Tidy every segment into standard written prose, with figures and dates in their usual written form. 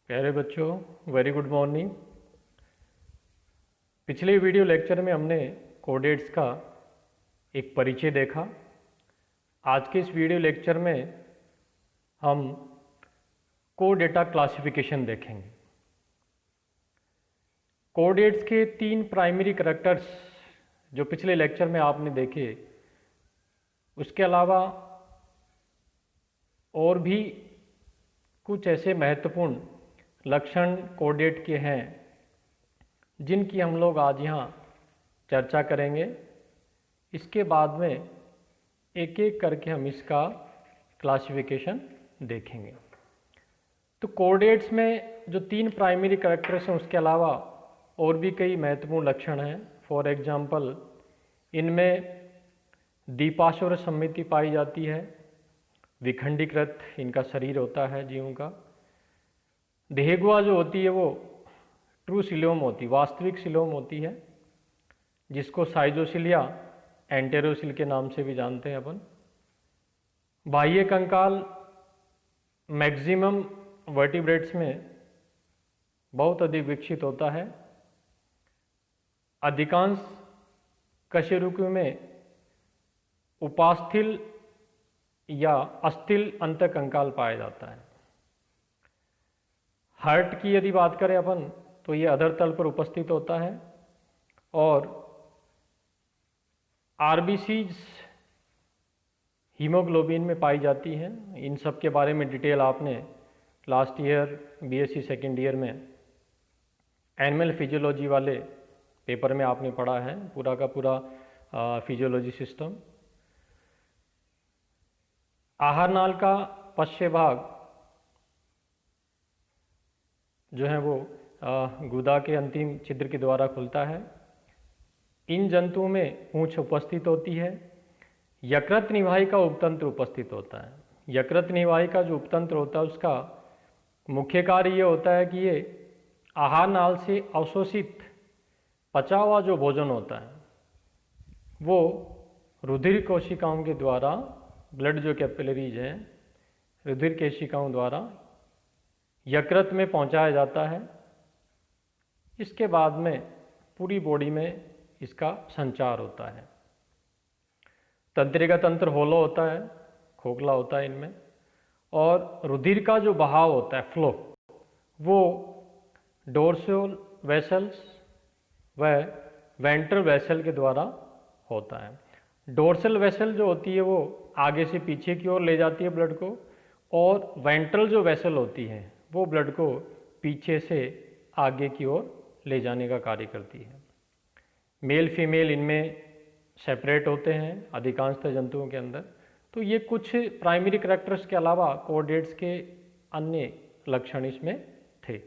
प्यारे बच्चों, very good morning. पिछले वीडियो लेक्चर में हमने कोडेट्स का एक परिचय देखा। आज के इस वीडियो लेक्चर में हम कोड डेटा क्लासिफिकेशन देखेंगे। कोडेट्स के 3 प्राइमरी करैक्टर्स जो पिछले लेक्चर में आपने देखे, उसके अलावा और भी कुछ ऐसे महत्वपूर्ण लक्षण कोडेट के हैं जिनकी हम लोग आज यहाँ चर्चा करेंगे। इसके बाद में एक एक करके हम इसका क्लासिफिकेशन देखेंगे। तो कोडेट्स में जो 3 प्राइमरी करैक्टर्स हैं, उसके अलावा और भी कई महत्वपूर्ण लक्षण हैं। फॉर एग्जांपल, इनमें द्विपार्श्व सममिति पाई जाती है, विखंडीकृत इनका शरीर होता है जीवों का, देहगुआ जो होती है वो ट्रू सिलोम होती, वास्तविक सिलोम होती है, जिसको साइजोसिल या एंटेरोसिल के नाम से भी जानते हैं अपन। बाह्य कंकाल मैक्सिमम वर्टिब्रेट्स में बहुत अधिक विकसित होता है। अधिकांश कशेरुकियों में उपास्थिल या अस्थिल अंतःकंकाल पाया जाता है। हार्ट की यदि बात करें अपन, तो ये अधर तल पर उपस्थित होता है। और आरबीसीज हीमोग्लोबिन में पाई जाती हैं। इन सब के बारे में डिटेल आपने last year BSc second year में एनिमल फिजियोलॉजी वाले पेपर में आपने पढ़ा है, पूरा का पूरा फिजियोलॉजी सिस्टम। आहार नाल का पश्च भाग जो है वो गुदा के अंतिम छिद्र के द्वारा खुलता है। इन जंतुओं में पूंछ उपस्थित होती है। यकृत निवाही का उपतंत्र उपस्थित होता है। यकृत निवाही का जो उपतंत्र होता है, उसका मुख्य कार्य ये होता है कि ये आहार नाल से अवशोषित पचा हुआ जो भोजन होता है वो रुधिर कोशिकाओं के द्वारा, ब्लड जो कैपिलरीज हैं, रुधिर कोशिकाओं द्वारा यकृत में पहुंचाया जाता है। इसके बाद में पूरी बॉडी में इसका संचार होता है। तंत्रिका तंत्र होलो होता है, खोखला होता है इनमें, और रुधिर का जो बहाव होता है, फ्लो, वो डोर्सल वेसल्स व वेंट्रल वेसल के द्वारा होता है। डोर्सल वेसल जो होती है वो आगे से पीछे की ओर ले जाती है ब्लड को, और वेंट्रल जो वेसल होती है वो ब्लड को पीछे से आगे की ओर ले जाने का कार्य करती है। मेल फीमेल इनमें सेपरेट होते हैं अधिकांशतः जंतुओं के अंदर। तो ये कुछ प्राइमरी करैक्टर्स के अलावा कोडेट्स के अन्य लक्षण इसमें थे।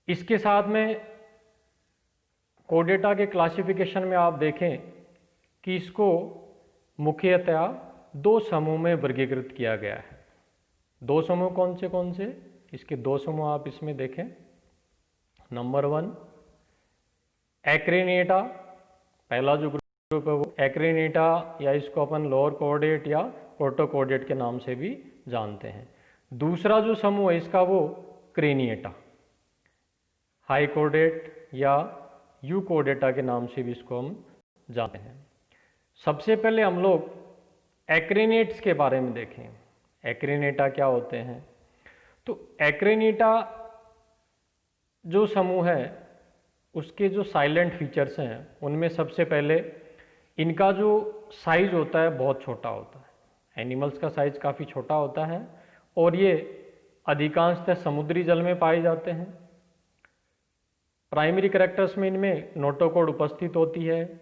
इसके साथ में कोडेटा के क्लासिफिकेशन में आप देखें कि इसको मुख्यतया 2 समूह में वर्गीकृत किया गया है। 2 समूह कौन से? इसके 2 समूह आप इसमें देखें। नंबर 1 एक्रेनिएटा, पहला जो ग्रुप है वो एक्रेनिएटा, या इसको अपन लोअर कोडेट या प्रोटोकोडेट के नाम से भी जानते हैं। दूसरा जो समूह है इसका वो क्रेनिएटा, हाई कोडेट या यूकोडेटा के नाम से भी इसको हम जानते हैं। सबसे पहले हम लोग एक्रेनिएट्स के बारे में देखें। एक्रेनिएटा क्या होते हैं? तो एक्रेनिएटा जो समूह है उसके जो साइलेंट फीचर्स हैं, उनमें सबसे पहले इनका जो साइज होता है बहुत छोटा होता है। एनिमल्स का साइज काफ़ी छोटा होता है और ये अधिकांशतः समुद्री जल में पाए जाते हैं। प्राइमरी करैक्टर्स में इनमें नोटोकोड उपस्थित होती है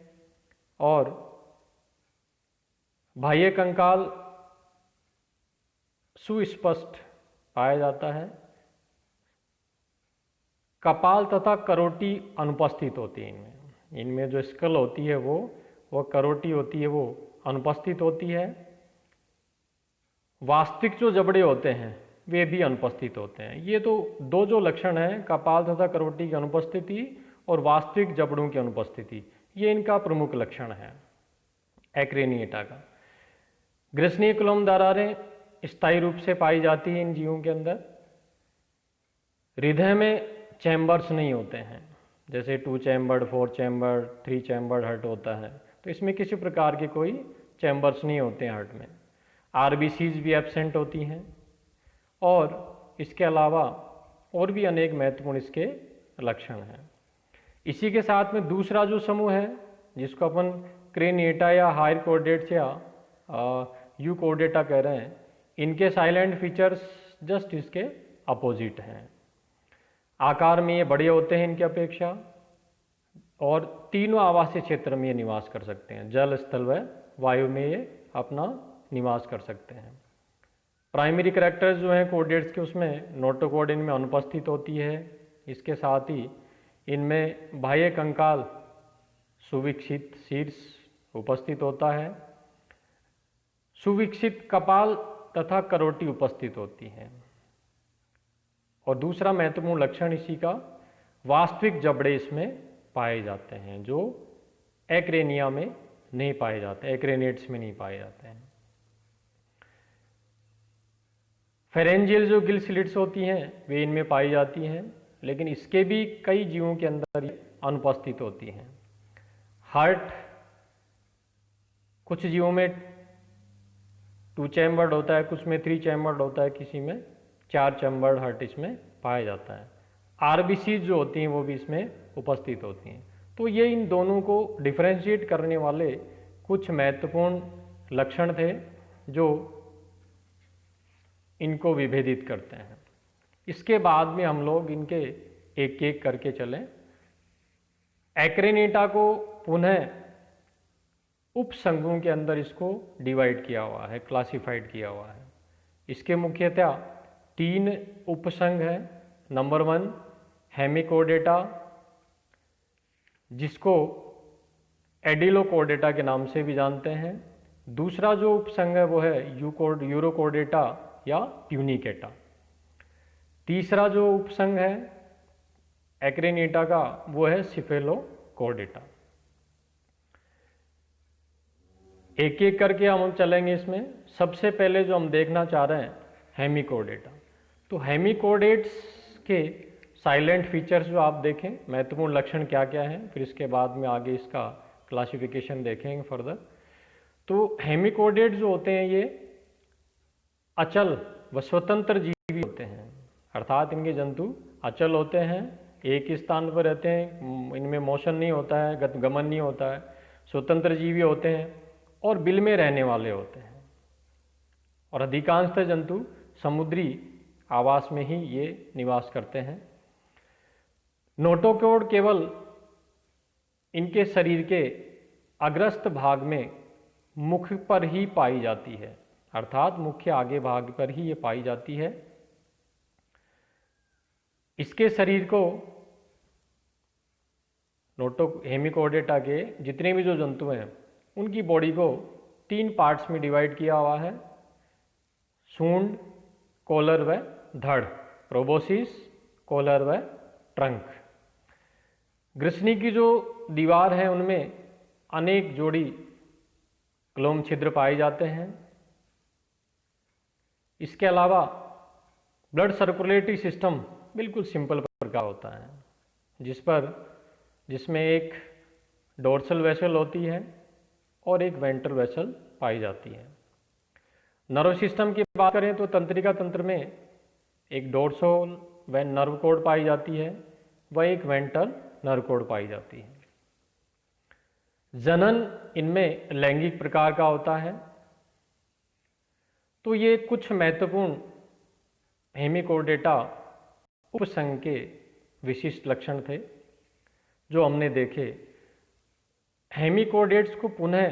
और बाह्य कंकाल सुस्पष्ट पाया जाता है। कपाल तथा करोटी अनुपस्थित होती है इनमें। इनमें जो स्कल होती है वो करोटी होती है वो अनुपस्थित होती है। वास्तविक जो जबड़े होते हैं वे भी अनुपस्थित होते हैं। ये तो 2 जो लक्षण हैं, कपाल तथा करोटी की अनुपस्थिति और वास्तविक जबड़ों की अनुपस्थिति, ये इनका प्रमुख लक्षण है एक्रेनिएटा का। ग्रसनीय कुलम दरारें स्थायी रूप से पाई जाती है इन जीवों के अंदर। हृदय में चैम्बर्स नहीं होते हैं, जैसे 2 चैम्बर्ड, 4 चैम्बर्ड, 3 चैम्बर्ड हार्ट होता है, तो इसमें किसी प्रकार के कोई चैम्बर्स नहीं होते हैं हार्ट में। आरबीसीज भी एब्सेंट होती हैं और इसके अलावा और भी अनेक महत्वपूर्ण इसके लक्षण हैं। इसी के साथ में दूसरा जो समूह है जिसको अपन क्रेनिएटा या हायर कोर्डेट्स या यू कोर्डेटा कह रहे हैं, इनके साइलेंट फीचर्स जस्ट इसके अपोजिट हैं। आकार में ये बड़े होते हैं इनकी अपेक्षा और तीनों आवासीय क्षेत्र में ये निवास कर सकते हैं, जल, स्थल व वायु में ये अपना निवास कर सकते हैं। प्राइमरी कैरेक्टर्स जो हैं कोर्डेट्स के, उसमें नोटोकॉर्ड इनमें अनुपस्थित होती है। इसके साथ ही इनमें बाह्य कंकाल सुविकसित शीर्ष उपस्थित होता है, सुविकसित कपाल तथा करोटी उपस्थित होती है। और दूसरा महत्वपूर्ण लक्षण इसी का, वास्तविक जबड़े इसमें पाए जाते हैं जो एक्रेनिया में नहीं पाए जाते, एक्रेनेट्स में नहीं पाए जाते हैं। फेरेंजियल जो गिल स्लिट्स होती हैं वे इनमें पाई जाती हैं, लेकिन इसके भी कई जीवों के अंदर अनुपस्थित होती हैं। हार्ट कुछ जीवों में 2 चैम्बर्ड होता है, कुछ में 3 चैम्बर्ड होता है, किसी में 4 चैम्बर्ड हार्ट इसमें पाया जाता है। आरबीसी जो होती हैं वो भी इसमें उपस्थित होती हैं। तो ये इन दोनों को डिफरेंशिएट करने वाले कुछ महत्वपूर्ण लक्षण थे जो इनको विभेदित करते हैं। इसके बाद में हम लोग इनके एक एक करके चलें। एक्रेनेटा को पुनः उपसंघों के अंदर इसको डिवाइड किया हुआ है, क्लासिफाइड किया हुआ है। इसके मुख्यतः 3 उपसंघ हैं। नंबर 1 हेमिकोर्डेटा, जिसको एडिलोकोर्डेटा के नाम से भी जानते हैं। दूसरा जो उपसंघ है वो है यूरोकोर्डेटा या ट्यूनिकेटा। तीसरा जो उपसंघ है एक्रेनेटा का वो है सिफेलोकोर्डेटा। एक एक करके हम चलेंगे इसमें। सबसे पहले जो हम देखना चाह रहे हैं हेमिकोर्डेटा। तो हेमिकोर्डेट्स के साइलेंट फीचर्स जो आप देखें, महत्वपूर्ण लक्षण क्या क्या हैं, फिर इसके बाद में आगे इसका क्लासिफिकेशन देखेंगे फर्दर। तो हेमिकोर्डेट जो होते हैं ये अचल व स्वतंत्र जीवी होते हैं, अर्थात इनके जंतु अचल होते हैं, एक ही स्थान पर रहते हैं, इनमें मोशन नहीं होता है, गमन नहीं होता है, स्वतंत्र जीवी होते हैं और बिल में रहने वाले होते हैं। और अधिकांशतः जंतु समुद्री आवास में ही ये निवास करते हैं। नोटोकॉर्ड केवल इनके शरीर के अग्रस्त भाग में मुख पर ही पाई जाती है, अर्थात मुख्य आगे भाग पर ही ये पाई जाती है। इसके शरीर को हेमिकोर्डेटा के जितने भी जो जंतु हैं उनकी बॉडी को 3 पार्ट्स में डिवाइड किया हुआ है, सूंड, कॉलर व धड़, प्रोबोसिस, कॉलर व ट्रंक। ग्रसनी की जो दीवार है उनमें अनेक जोड़ी क्लोम छिद्र पाए जाते हैं। इसके अलावा ब्लड सर्कुलेटरी सिस्टम बिल्कुल सिंपल प्रकार होता है, जिसमें एक डोर्सल वेसल होती है और एक वेंट्रल वेसल पाई जाती है। नर्व सिस्टम की बात करें तो तंत्रिका तंत्र में एक डोर्सल व नर्व कोड पाई जाती है व एक वेंट्रल नर्व कोड पाई जाती है। जनन इनमें लैंगिक प्रकार का होता है। तो ये कुछ महत्वपूर्ण हेमिकोर्डेटा उपसंघ के विशिष्ट लक्षण थे जो हमने देखे। हेमिकोर्डेट्स को पुनः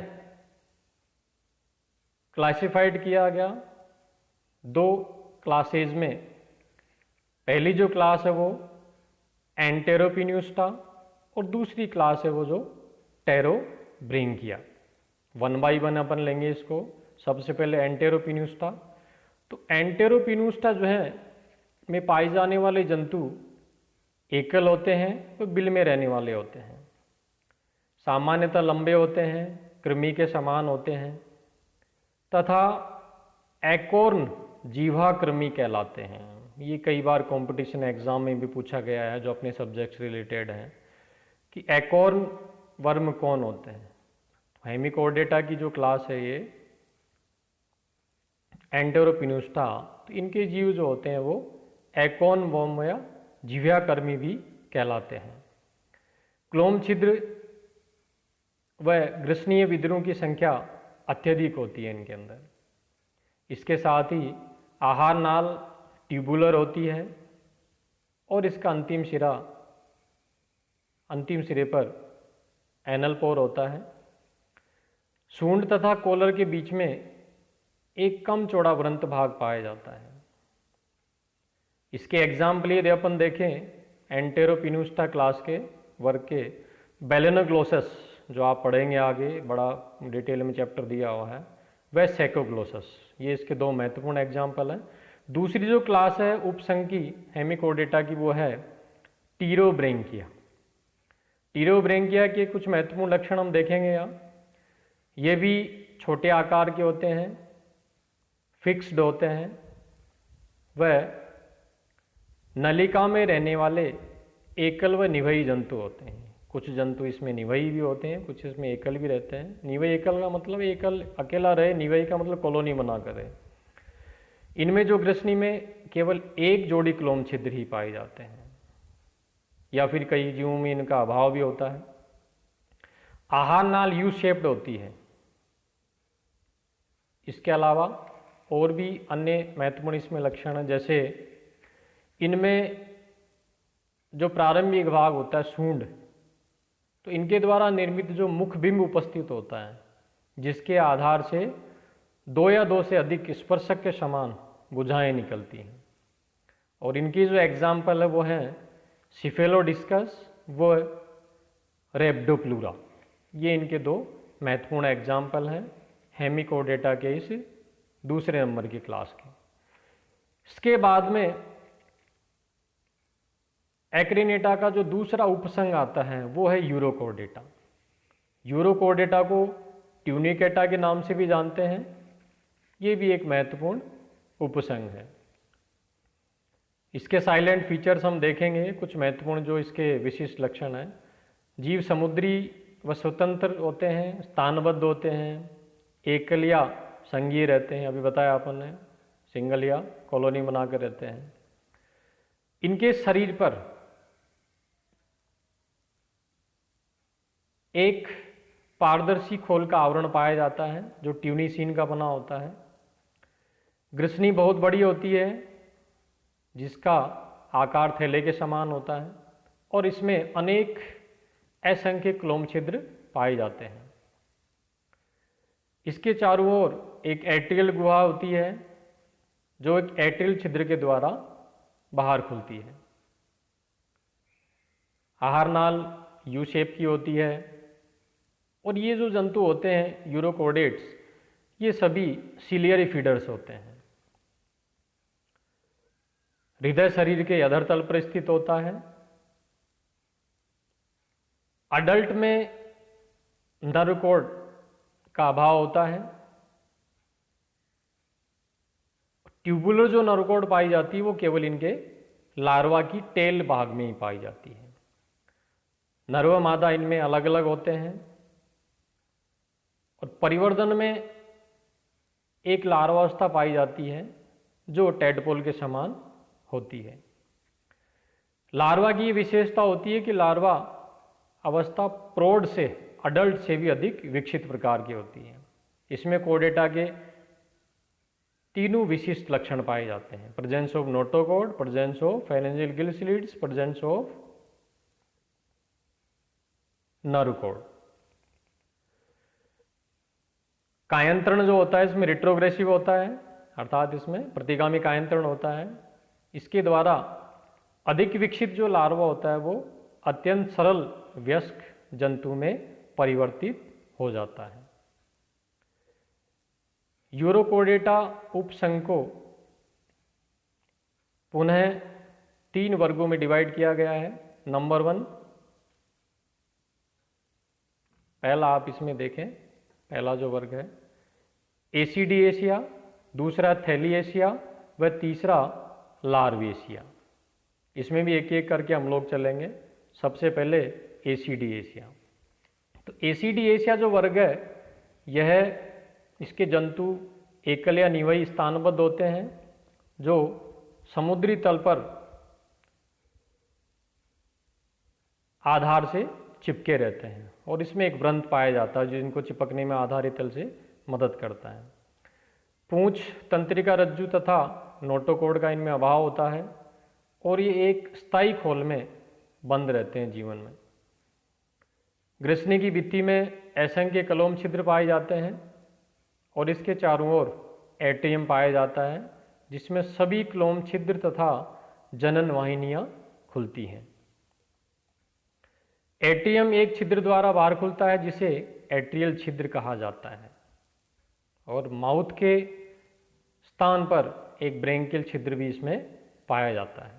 क्लासिफाइड किया गया 2 क्लासेज में। पहली जो क्लास है वो एंटेरोपिन्यूस्टा और दूसरी क्लास है वो जो टेरोब्रिंकिया। 1 बाई 1 अपन लेंगे इसको। सबसे पहले एंटेरोपिन्यूस्टा। तो एंटेरोपिन्यूस्टा जो है में पाए जाने वाले जंतु एकल होते हैं, तो बिल में रहने वाले होते हैं, सामान्यतः लंबे होते हैं, कृमि के समान होते हैं तथा एकोर्न जीवा कृमि कहलाते हैं। ये कई बार कंपटीशन एग्जाम में भी पूछा गया है जो अपने सब्जेक्ट रिलेटेड हैं कि एकोर्न वर्म कौन होते हैं। हेमिकोडेटा की जो क्लास है ये एंटेरोपिन्यूस्टा, तो इनके जीव जो होते हैं वो एकोर्न वर्म या जीव्याकर्मी भी कहलाते हैं। क्लोम छिद्र व ग्रसनीय विद्रोह की संख्या अत्यधिक होती है इनके अंदर। इसके साथ ही आहार नाल ट्यूबुलर होती है और इसका अंतिम सिरे पर एनल पोर होता है। सूंड तथा कॉलर के बीच में एक कम चौड़ा वृंत भाग पाया जाता है। इसके एग्जाम्पल यदि अपन देखें एंटेरोपिन्यूस्टा क्लास के वर्ग के बेलेनोग्लोसस जो आप पढ़ेंगे आगे, बड़ा डिटेल में चैप्टर दिया हुआ है, वह सेकोग्लोसस, ये इसके दो महत्वपूर्ण एग्जाम्पल हैं। दूसरी जो क्लास है उपसंघ की हेमिकोडेटा की वो है टीरोब्रेंकिया। टीरोब्रेंकिया के कुछ महत्वपूर्ण लक्षण हम देखेंगे यहाँ। ये भी छोटे आकार के होते हैं, फिक्स्ड होते हैं, वह नलिका में रहने वाले एकल व निवयी जंतु होते हैं। कुछ जंतु इसमें निवयी भी होते हैं, कुछ इसमें एकल भी रहते हैं। निवयी एकल का मतलब एकल अकेला रहे, निवयी का मतलब कॉलोनी बना कर रहे। इनमें जो ग्रसनी में केवल एक जोड़ी क्लोम छिद्र ही पाए जाते हैं या फिर कई जीवों में इनका अभाव भी होता है। आहार नाल यू शेप्ड होती है। इसके अलावा और भी अन्य महत्वपूर्ण इसमें लक्षण हैं, जैसे इनमें जो प्रारंभिक भाग होता है सूंड, तो इनके द्वारा निर्मित जो मुखबिंब उपस्थित होता है जिसके आधार से दो या दो से अधिक स्पर्शक के समान भुजाएं निकलती हैं। और इनकी जो एग्जाम्पल है वो है सिफेलोडिस्कस व रेप्डोप्लूरा। ये इनके दो महत्वपूर्ण एग्जाम्पल हैं हेमिकोडेटा के इस दूसरे नंबर की क्लास के। इसके बाद में एक्रिनेटा का जो दूसरा उपसंघ आता है वो है यूरोकोडेटा। यूरोकोडेटा को ट्यूनिकेटा के नाम से भी जानते हैं। ये भी एक महत्वपूर्ण उपसंघ है। इसके साइलेंट फीचर्स हम देखेंगे, कुछ महत्वपूर्ण जो इसके विशिष्ट लक्षण हैं। जीव समुद्री व स्वतंत्र होते हैं, स्थानबद्ध होते हैं, एकल या संघीय रहते हैं, अभी बताया अपन ने, सिंगल या कॉलोनी बनाकर रहते हैं। इनके शरीर पर एक पारदर्शी खोल का आवरण पाया जाता है जो ट्यूनिसीन का बना होता है। ग्रसनी बहुत बड़ी होती है जिसका आकार थैले के समान होता है और इसमें अनेक असंख्य क्लोम छिद्र पाए जाते हैं। इसके चारों ओर एक एट्रियल गुहा होती है जो एक एट्रियल छिद्र के द्वारा बाहर खुलती है। आहार नाल यू शेप की होती है और ये जो जंतु होते हैं यूरोकोडेट्स, ये सभी सिलियरी फीडर्स होते हैं। हृदय शरीर के अधरतल पर स्थित होता है। अडल्ट में नर्व कोड का अभाव होता है। ट्यूबुलर जो नर्व कोड पाई जाती है वो केवल इनके लार्वा की टेल भाग में ही पाई जाती है। नर्व मादा इनमें अलग अलग होते हैं और परिवर्धन में एक लार्वावस्था पाई जाती है जो टेडपोल के समान होती है। लार्वा की विशेषता होती है कि लार्वा अवस्था प्रौढ़ से, अडल्ट से भी अधिक विकसित प्रकार की होती है। इसमें कोडेटा के तीनों विशिष्ट लक्षण पाए जाते हैं: presence of notochord, presence of pharyngeal gill slits, presence of nerve cord. कायंत्रण जो होता है इसमें रिट्रोग्रेसिव होता है, अर्थात इसमें प्रतिगामी कायंत्रण होता है। इसके द्वारा अधिक विकसित जो लार्वा होता है वो अत्यंत सरल वयस्क जंतु में परिवर्तित हो जाता है। यूरोकोडेटा उपसंघ को पुनः 3 वर्गों में डिवाइड किया गया है। नंबर 1, पहला आप इसमें देखें, पहला जो वर्ग है एसिडिएशिया, दूसरा थैलिएशिया व तीसरा लार्वेशिया। इसमें भी एक एक करके हम लोग चलेंगे। सबसे पहले एसिडिएशिया। तो एसिडिएशिया जो वर्ग है, यह इसके जंतु एकल या निवयी स्थानबद्ध होते हैं जो समुद्री तल पर आधार से चिपके रहते हैं, और इसमें एक व्रंत पाया जाता है जो इनको चिपकने में आधारी तल से मदद करता है। पूंछ, तंत्रिका रज्जु तथा नोटोकॉर्ड का इनमें अभाव होता है, और ये एक स्थायी खोल में बंद रहते हैं जीवन में। ग्रसनी की भित्ति में असंख्य कलोम छिद्र पाए जाते हैं, और इसके चारों ओर एट्रियम पाया जाता है जिसमें सभी क्लोम छिद्र तथा जनन वाहिनियां खुलती हैं। एट्रियम एक छिद्र द्वारा बाहर खुलता है जिसे एट्रियल छिद्र कहा जाता है, और माउथ के स्थान पर एक ब्रेंकियल छिद्र भी इसमें पाया जाता है।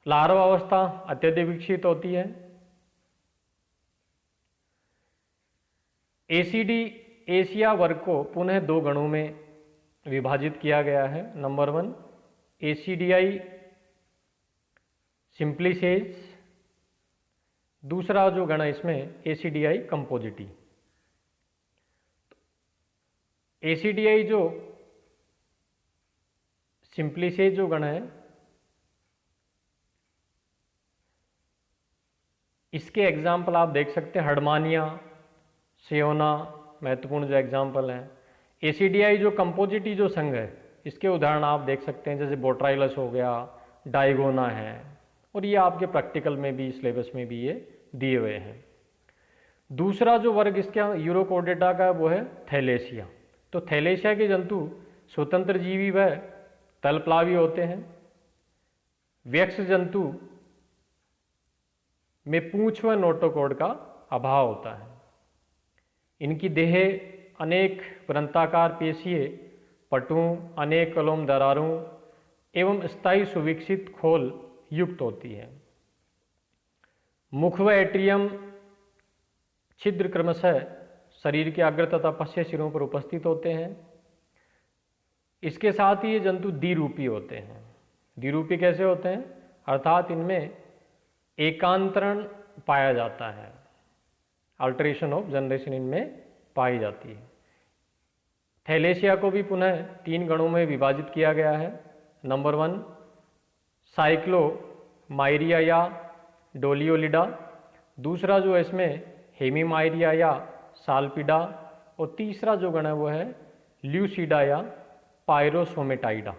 लार्वा अवस्था अत्यधिक विकसित होती है। एसिडिएशिया वर्ग को पुनः दो गणों में विभाजित किया गया है। नंबर 1 एसिडियाई सिंप्लिसेज, दूसरा जो गण है इसमें एसिडियाई कंपोजिटी। एसिडियाई जो सिंप्लिसेज जो गण है, इसके एग्जाम्पल आप देख सकते हैं हर्डमानिया, सियोना महत्वपूर्ण जो एग्जाम्पल हैं। एसिडियाई जो कंपोजिटी जो संघ है, इसके उदाहरण आप देख सकते हैं जैसे बोट्राइलस हो गया, डाइगोना है, और ये आपके प्रैक्टिकल में भी सिलेबस में भी ये दिए हुए हैं। दूसरा जो वर्ग इसका यूरोकोडेटा का है वो है थैलेसिया। तो थैलेसिया के जंतु स्वतंत्र जीवी व तलप्लावी होते हैं। व्यक्ष जंतु में पूंछ व नोटोकॉर्ड का अभाव होता है। इनकी देह अनेक वृत्ताकार पेशीय पटुओं, अनेक कलोम दरारों एवं स्थायी सुविकसित खोल युक्त होती है। मुख व एट्रियम छिद्र क्रमशः शरीर के अग्र तथा पश्च सिरों पर उपस्थित होते हैं। इसके साथ ही ये जंतु द्विरूपी होते हैं। द्विरूपी कैसे होते हैं? अर्थात इनमें एकांतरण पाया जाता है, अल्टरेशन ऑफ जनरेशन इनमें पाई जाती है। थैलेसिया को भी पुनः 3 गणों में विभाजित किया गया है। नंबर 1 साइक्लोमाइरिया या डोलियोलिडा, दूसरा जो है इसमें हेमीमाइरिया या साल्पिडा, और तीसरा जो गण है वो है ल्यूसिडा या पायरोसोमेटाइडा।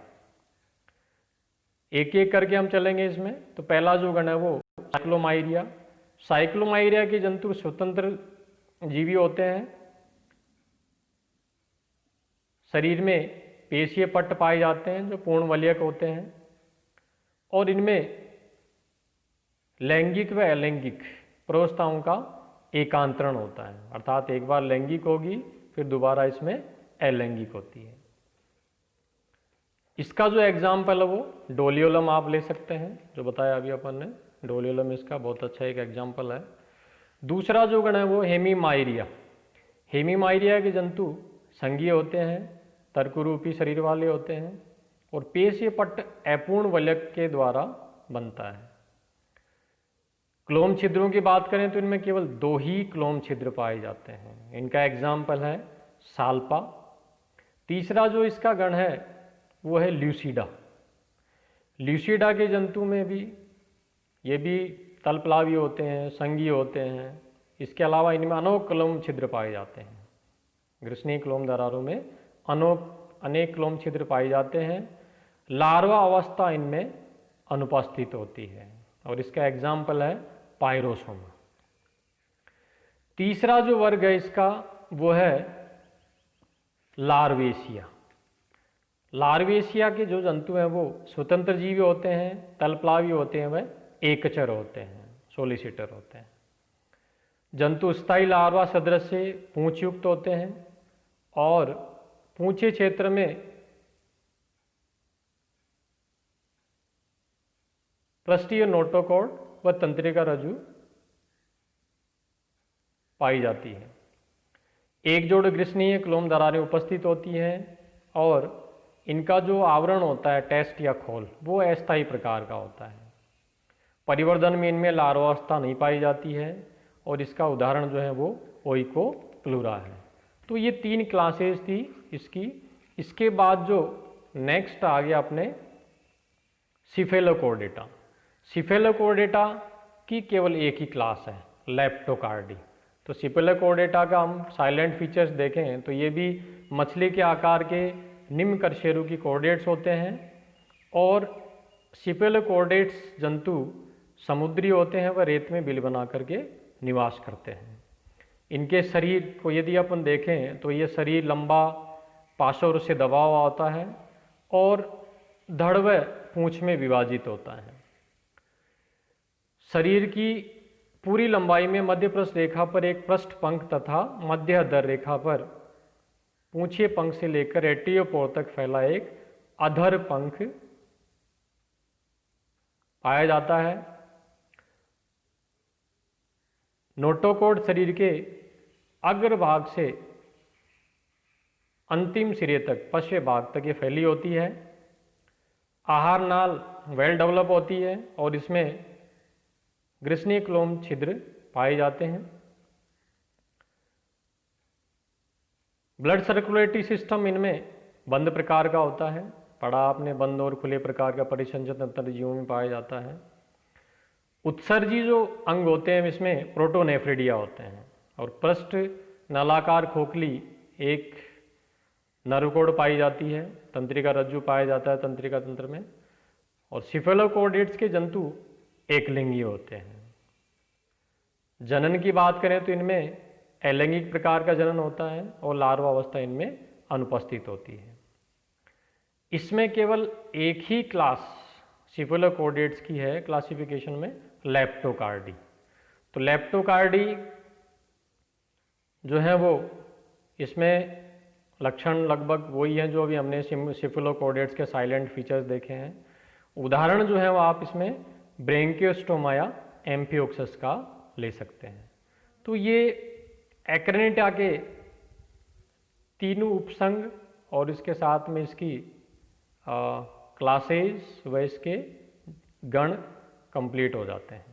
एक एक करके हम चलेंगे इसमें। तो पहला जो गण है वो साइक्लोमाइरिया। साइक्लोमाइरिया के जंतु स्वतंत्र जीवी होते हैं। शरीर में पेशीय पट्ट पाए जाते हैं जो पूर्ण वलयक होते हैं, और इनमें लैंगिक व अलैंगिक प्रवस्थाओं का एकांतरण होता है, अर्थात एक बार लैंगिक होगी फिर दोबारा इसमें अलैंगिक होती है। इसका जो एग्जाम्पल है वो डोलियोलम आप ले सकते हैं, जो बताया अभी अपन ने। डोलियोलम इसका बहुत अच्छा एक एग्जाम्पल है। दूसरा जो गण है वो हेमीमाइरिया। हेमीमाइरिया के जंतु संघीय होते हैं, तर्करूपी शरीर वाले होते हैं, और पेशीय पट्ट अपूर्ण वलयक के द्वारा बनता है। क्लोम छिद्रों की बात करें तो इनमें केवल 2 ही क्लोम छिद्र पाए जाते हैं। इनका एग्जाम्पल है साल्पा। तीसरा जो इसका गण है वो है ल्यूसिडा। ल्यूसिडा के जंतु में भी ये भी तलप्लावी होते हैं, संघीय होते हैं। इसके अलावा इनमें अनेक क्लोम छिद्र पाए जाते हैं। ग्रसनी क्लोम दरारों में अनेक क्लोम छिद्र पाए जाते हैं। लार्वा अवस्था इनमें अनुपस्थित होती है, और इसका एग्जाम्पल है पायरोसोमा। तीसरा जो वर्ग है इसका वो है लार्वेशिया। लार्वेशिया के जो जंतु हैं वो स्वतंत्र जीवी होते हैं, तलप्लावी होते हैं, वह एकचर होते हैं, सोलिसिटर होते हैं। जंतु स्थायी लार्वा सदृश से पूंछ युक्त होते हैं, और पूंछे क्षेत्र में पृष्ठीय नोटोकॉर्ड व तंत्रिका रज्जु पाई जाती है। एक जोड़ ग्रसनीय क्लोम दरारें उपस्थित होती हैं, और इनका जो आवरण होता है टेस्ट या खोल वो अस्थायी प्रकार का होता है। परिवर्धन में इनमें लार्वावस्था नहीं पाई जाती है और इसका उदाहरण जो है वो ओइकोप्लूरा है। तो ये 3 क्लासेस थी इसकी। इसके बाद जो नेक्स्ट आ गया अपने सिफेलोकोर्डेटा। सिफेलोकोर्डेटा की केवल एक ही क्लास है, लेप्टोकार्डी। तो सिफेलोकोर्डेटा का हम साइलेंट फीचर्स देखें तो ये भी मछली के आकार के निम्न कशेरुकी कोर्डेट्स होते हैं और सिफेलोकोर्डेट्स जंतु समुद्री होते हैं, वह रेत में बिल बना करके निवास करते हैं। इनके शरीर को यदि अपन देखें तो ये शरीर लंबा पाशोर से दबा हुआ होता है और धड़ व पूंछ में विभाजित होता है। शरीर की पूरी लंबाई में मध्य पृष्ठ रेखा पर एक पृष्ठ पंख तथा मध्य अधर रेखा पर पूंछीय पंख से लेकर एट्रियोपोर तक फैला एक अधर पंख पाया जाता है। नोटोकॉर्ड शरीर के अग्रभाग से अंतिम सिरे तक, पश्च भाग तक ये फैली होती है। आहार नाल वेल डेवलप होती है और इसमें ग्रिसनिक्लोम छिद्र पाए जाते हैं। ब्लड सर्कुलेटरी सिस्टम इनमें बंद प्रकार का होता है। पढ़ा आपने, बंद और खुले प्रकार का परिसंचय तंत्र जीवों में पाया जाता है। उत्सर्जी जो अंग होते हैं इसमें प्रोटोनेफ्रिडिया होते हैं और पृष्ठ नलाकार खोखली एक नर्वकोड पाई जाती है। तंत्रिका रज्जु पाया जाता है तंत्रिका तंत्र में। और सिफेलोकोर्डेट्स के जंतु एकलिंगी होते हैं। जनन की बात करें तो इनमें अलैंगिक प्रकार का जनन होता है और लार्वा अवस्था इनमें अनुपस्थित होती है। इसमें केवल एक ही क्लास सिफेलोकोर्डेट्स की है क्लासिफिकेशन में, लेप्टोकार्डी। तो लेप्टोकार्डी जो है वो इसमें लक्षण लगभग वही हैं जो अभी हमने सिफेलोकोर्डेट्स के साइलेंट फीचर्स देखे हैं। उदाहरण जो है वो आप इसमें ब्रेंकियोस्टोमा या एम्फियोक्सस का ले सकते हैं। तो ये एक्रेनिटा के तीनों उपसंग और इसके साथ में इसकी क्लासेस व इसके गण कंप्लीट हो जाते हैं।